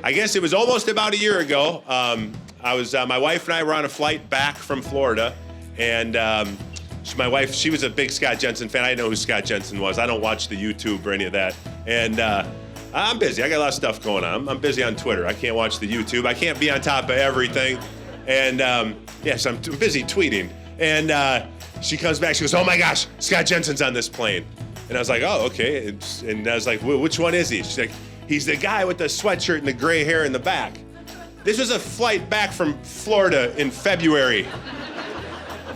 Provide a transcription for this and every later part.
I guess it was almost about a year ago. My wife and I were on a flight back from Florida, and my wife, she was a big Scott Jensen fan. I didn't know who Scott Jensen was. I don't watch the YouTube or any of that. And I'm busy. I got a lot of stuff going on. I'm busy on Twitter. I can't watch the YouTube. I can't be on top of everything. And so I'm busy tweeting. And she comes back. She goes, "Oh my gosh, Scott Jensen's on this plane." And I was like, "Oh, okay." And I was like, "Which one is he?" She's like, "He's the guy with the sweatshirt and the gray hair in the back." This was a flight back from Florida in February.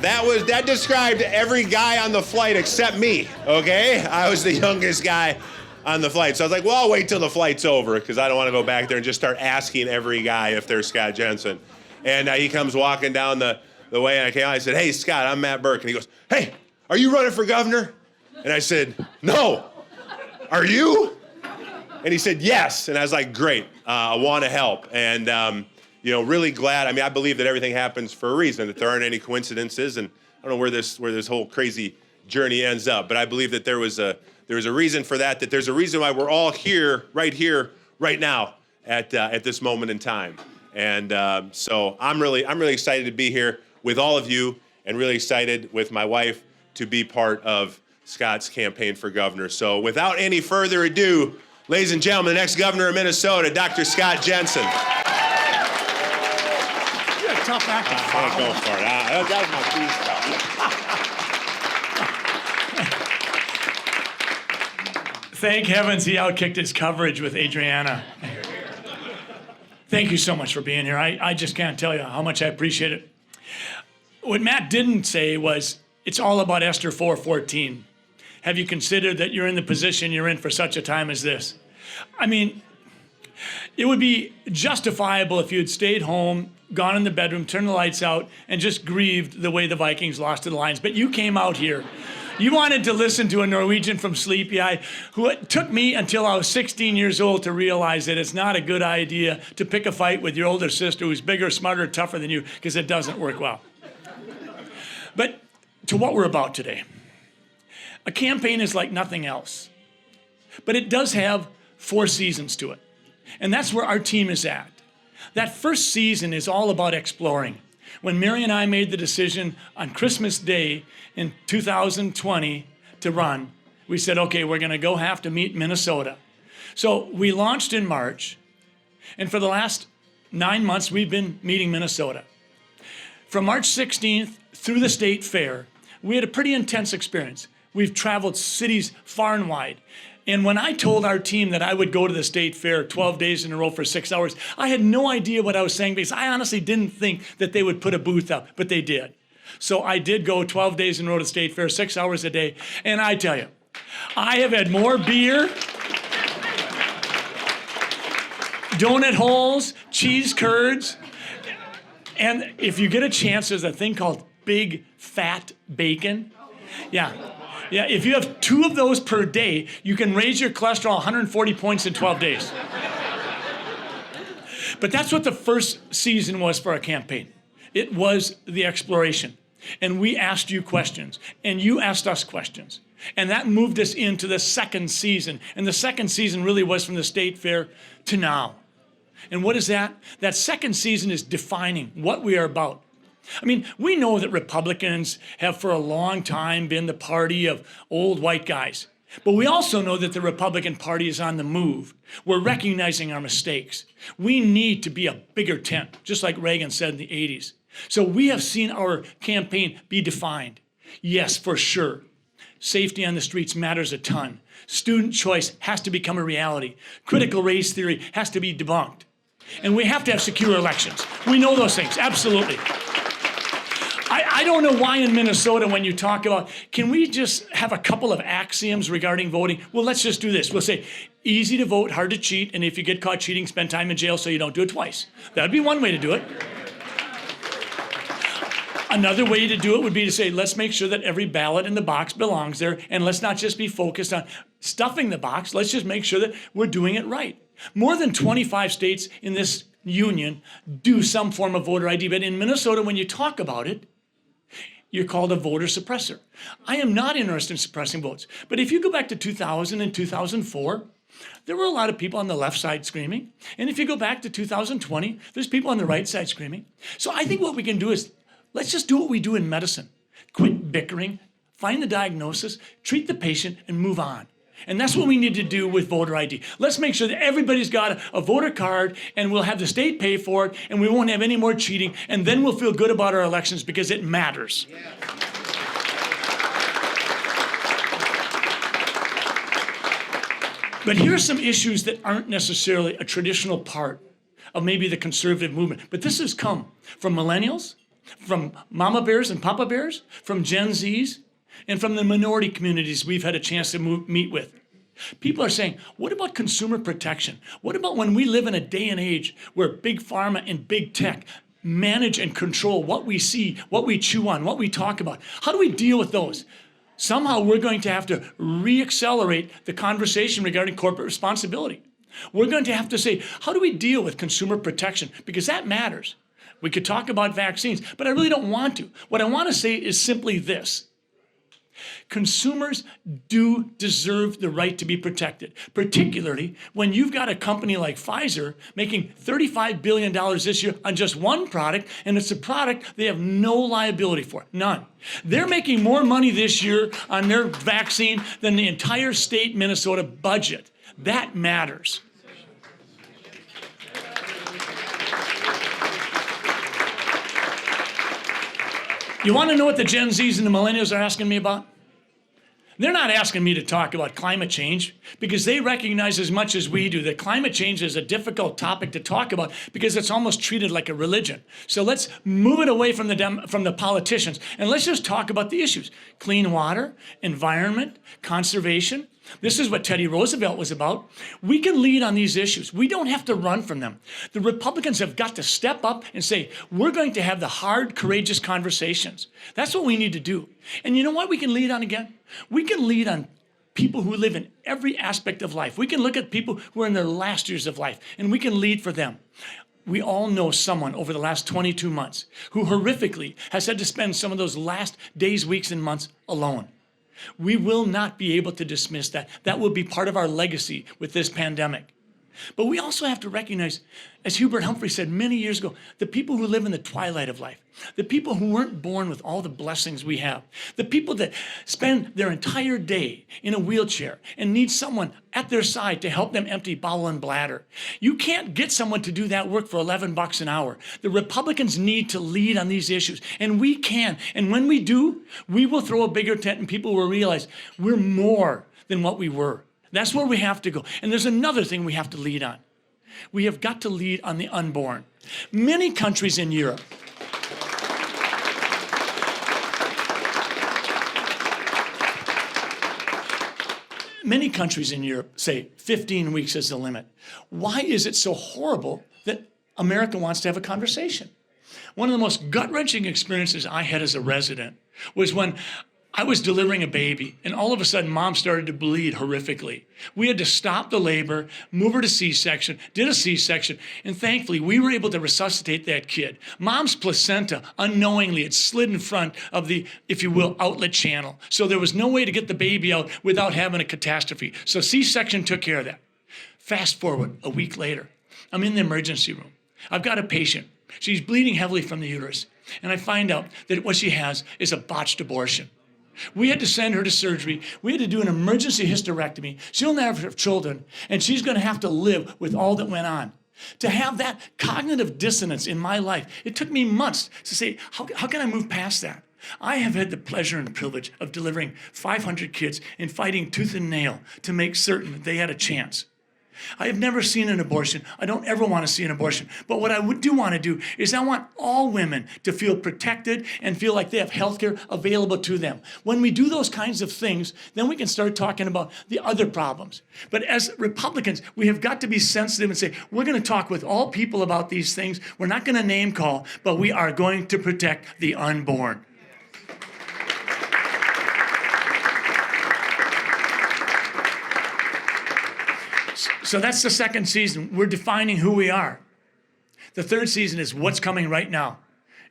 That described every guy on the flight except me, okay? I was the youngest guy on the flight. So I was like, well, I'll wait till the flight's over because I don't want to go back there and just start asking every guy if they're Scott Jensen. And he comes walking down the way, and I came out. I said, "Hey, Scott, I'm Matt Burke." And he goes, "Hey, are you running for governor?" And I said, "No. Are you?" And he said, "Yes." And I was like, "Great. I want to help." And really glad. I mean, I believe that everything happens for a reason, that there aren't any coincidences, and I don't know where this whole crazy journey ends up, but I believe that there was a reason for that there's a reason why we're all here, right now, at this moment in time. And so I'm really excited to be here with all of you, and really excited with my wife to be part of Scott's campaign for governor. So without any further ado, ladies and gentlemen, the next governor of Minnesota, Dr. Scott Jensen. Tough act to follow. Go for it. That was my Thank heavens he outkicked his coverage with Adriana. Thank you so much for being here. I just can't tell you how much I appreciate it. What Matt didn't say was, it's all about Esther 4:14. Have you considered that you're in the position you're in for such a time as this? I mean, it would be justifiable if you had stayed home, gone in the bedroom, turned the lights out, and just grieved the way the Vikings lost to the Lions. But you came out here. You wanted to listen to a Norwegian from Sleepy Eye, who it took me until I was 16 years old to realize that it's not a good idea to pick a fight with your older sister who's bigger, smarter, tougher than you, because it doesn't work well. But to what we're about today. A campaign is like nothing else. But it does have 4 seasons to it. And that's where our team is at. That first season is all about exploring. When Mary and I made the decision on Christmas Day in 2020 to run, we said, okay, we're going to have to meet Minnesota. So we launched in March, and for the last 9 months, we've been meeting Minnesota. From March 16th through the state fair, we had a pretty intense experience. We've traveled cities far and wide. And when I told our team that I would go to the state fair 12 days in a row for 6 hours, I had no idea what I was saying because I honestly didn't think that they would put a booth up, but they did. So I did go 12 days in a row to the state fair, 6 hours a day. And I tell you, I have had more beer, donut holes, cheese curds. And if you get a chance, there's a thing called big fat bacon. Yeah, if you have 2 of those per day, you can raise your cholesterol 140 points in 12 days. But that's what the first season was for our campaign. It was the exploration. And we asked you questions, and you asked us questions. And that moved us into the second season. And the second season really was from the state fair to now. And what is that? That second season is defining what we are about. I mean, we know that Republicans have for a long time been the party of old white guys. But we also know that the Republican Party is on the move. We're recognizing our mistakes. We need to be a bigger tent, just like Reagan said in the 80s. So we have seen our campaign be defined. Yes, for sure. Safety on the streets matters a ton. Student choice has to become a reality. Critical race theory has to be debunked. And we have to have secure elections. We know those things, absolutely. I don't know why in Minnesota when you talk about, can we just have a couple of axioms regarding voting? Well, let's just do this. We'll say, easy to vote, hard to cheat, and if you get caught cheating, spend time in jail so you don't do it twice. That'd be one way to do it. Another way to do it would be to say, let's make sure that every ballot in the box belongs there, and let's not just be focused on stuffing the box. Let's just make sure that we're doing it right. More than 25 states in this union do some form of voter ID, but in Minnesota, when you talk about it, you're called a voter suppressor. I am not interested in suppressing votes. But if you go back to 2000 and 2004, there were a lot of people on the left side screaming. And if you go back to 2020, there's people on the right side screaming. So I think what we can do is, let's just do what we do in medicine. Quit bickering, find the diagnosis, treat the patient, and move on. And that's what we need to do with voter ID. Let's make sure that everybody's got a voter card, and we'll have the state pay for it, and we won't have any more cheating, and then we'll feel good about our elections because it matters. Yeah. But here are some issues that aren't necessarily a traditional part of maybe the conservative movement. But this has come from millennials, from mama bears and papa bears, from Gen Zs, and from the minority communities we've had a chance to meet with. People are saying, what about consumer protection? What about when we live in a day and age where big pharma and big tech manage and control what we see, what we chew on, what we talk about? How do we deal with those? Somehow we're going to have to re-accelerate the conversation regarding corporate responsibility. We're going to have to say, how do we deal with consumer protection? Because that matters. We could talk about vaccines, but I really don't want to. What I want to say is simply this. Consumers do deserve the right to be protected, particularly when you've got a company like Pfizer making $35 billion this year on just one product, and it's a product they have no liability for, none. They're making more money this year on their vaccine than the entire state Minnesota budget. That matters. You want to know what the Gen Zs and the millennials are asking me about? They're not asking me to talk about climate change because they recognize as much as we do that climate change is a difficult topic to talk about because it's almost treated like a religion. So let's move it away from the politicians and let's just talk about the issues. Clean water, environment, conservation. This is what Teddy Roosevelt was about. We can lead on these issues. We don't have to run from them. The Republicans have got to step up and say, we're going to have the hard, courageous conversations. That's what we need to do. And you know what we can lead on again? We can lead on people who live in every aspect of life. We can look at people who are in their last years of life, and we can lead for them. We all know someone over the last 22 months who horrifically has had to spend some of those last days, weeks, and months alone. We will not be able to dismiss that. That will be part of our legacy with this pandemic. But we also have to recognize, as Hubert Humphrey said many years ago, the people who live in the twilight of life, the people who weren't born with all the blessings we have, the people that spend their entire day in a wheelchair and need someone at their side to help them empty bowel and bladder. You can't get someone to do that work for $11 an hour. The Republicans need to lead on these issues, and we can. And when we do, we will throw a bigger tent and people will realize we're more than what we were. That's where we have to go. And there's another thing we have to lead on. We have got to lead on the unborn. Many countries in Europe, say 15 weeks is the limit. Why is it so horrible that America wants to have a conversation? One of the most gut-wrenching experiences I had as a resident was when I was delivering a baby, and all of a sudden, mom started to bleed horrifically. We had to stop the labor, move her to C-section, did a C-section, and thankfully, we were able to resuscitate that kid. Mom's placenta, unknowingly, had slid in front of the, if you will, outlet channel. So there was no way to get the baby out without having a catastrophe. So C-section took care of that. Fast forward, a week later, I'm in the emergency room. I've got a patient. She's bleeding heavily from the uterus, and I find out that what she has is a botched abortion. We had to send her to surgery. We had to do an emergency hysterectomy. She'll never have children, and she's going to have to live with all that went on. To have that cognitive dissonance in my life, it took me months to say, how can I move past that? I have had the pleasure and privilege of delivering 500 kids and fighting tooth and nail to make certain that they had a chance. I have never seen an abortion. I don't ever want to see an abortion. But what I do want to do is I want all women to feel protected and feel like they have health care available to them. When we do those kinds of things, then we can start talking about the other problems. But as Republicans, we have got to be sensitive and say, we're going to talk with all people about these things. We're not going to name call, but we are going to protect the unborn. So that's the second season. We're defining who we are. The third season is what's coming right now.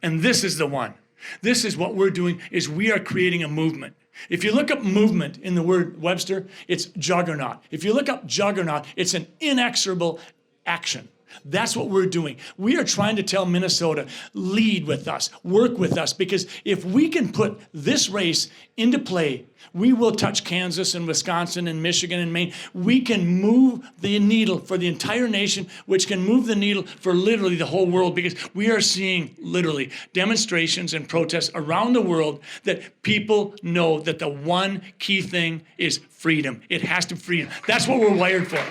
And this is the one. This is what we're doing, is we are creating a movement. If you look up movement in the word Webster, it's juggernaut. If you look up juggernaut, it's an inexorable action. That's what we're doing. We are trying to tell Minnesota, lead with us, work with us, because if we can put this race into play, we will touch Kansas and Wisconsin and Michigan and Maine. We can move the needle for the entire nation, which can move the needle for literally the whole world, because we are seeing literally demonstrations and protests around the world that people know that the one key thing is freedom. It has to be freedom. That's what we're wired for.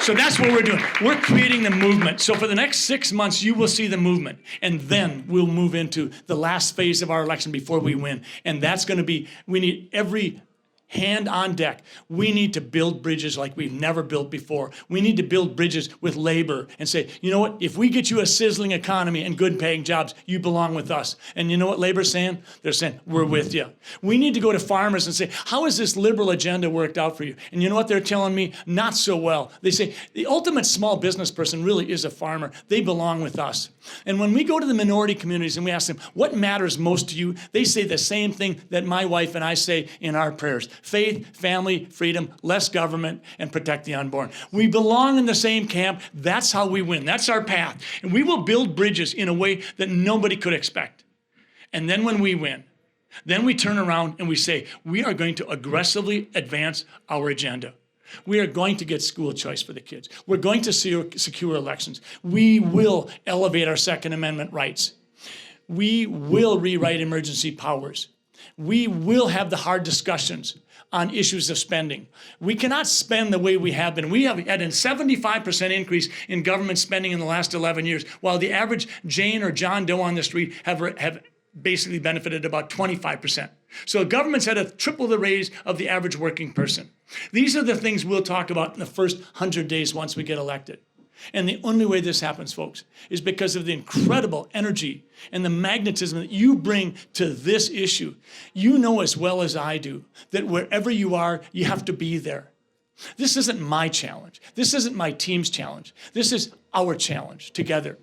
So that's what we're doing. We're creating the movement. So for the next 6 months, you will see the movement. And then we'll move into the last phase of our election before we win. And that's going to be, we need every hand on deck. We need to build bridges like we've never built before. We need to build bridges with labor and say, you know what, if we get you a sizzling economy and good paying jobs, you belong with us. And you know what labor's saying? They're saying, we're with you. We need to go to farmers and say, how has this liberal agenda worked out for you? And you know what they're telling me? Not so well. They say, the ultimate small business person really is a farmer. They belong with us. And when we go to the minority communities and we ask them, what matters most to you? They say the same thing that my wife and I say in our prayers. Faith, family, freedom, less government, and protect the unborn. We belong in the same camp. That's how we win. That's our path. And we will build bridges in a way that nobody could expect. And then when we win, then we turn around and we say, we are going to aggressively advance our agenda. We are going to get school choice for the kids. We're going to secure elections. We will elevate our Second Amendment rights. We will rewrite emergency powers. We will have the hard discussions on issues of spending. We cannot spend the way we have been. We have had a 75% increase in government spending in the last 11 years, while the average Jane or John Doe on the street have basically benefited about 25%. So government's had a triple the raise of the average working person. These are the things we'll talk about in the first 100 days once we get elected. And the only way this happens, folks, is because of the incredible energy and the magnetism that you bring to this issue. You know as well as I do that wherever you are, you have to be there. This isn't my challenge. This isn't my team's challenge. This is our challenge together.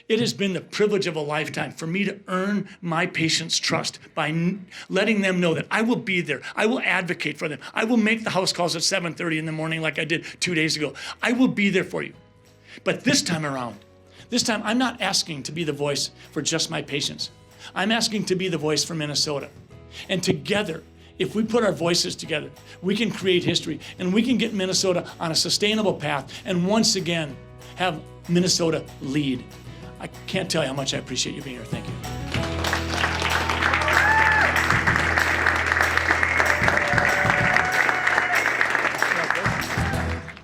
It has been the privilege of a lifetime for me to earn my patients' trust by letting them know that I will be there. I will advocate for them. I will make the house calls at 7:30 in the morning like I did 2 days ago. I will be there for you. But this time around, I'm not asking to be the voice for just my patients. I'm asking to be the voice for Minnesota. And together, if we put our voices together, we can create history and we can get Minnesota on a sustainable path and once again have Minnesota lead. I can't tell you how much I appreciate you being here. Thank you.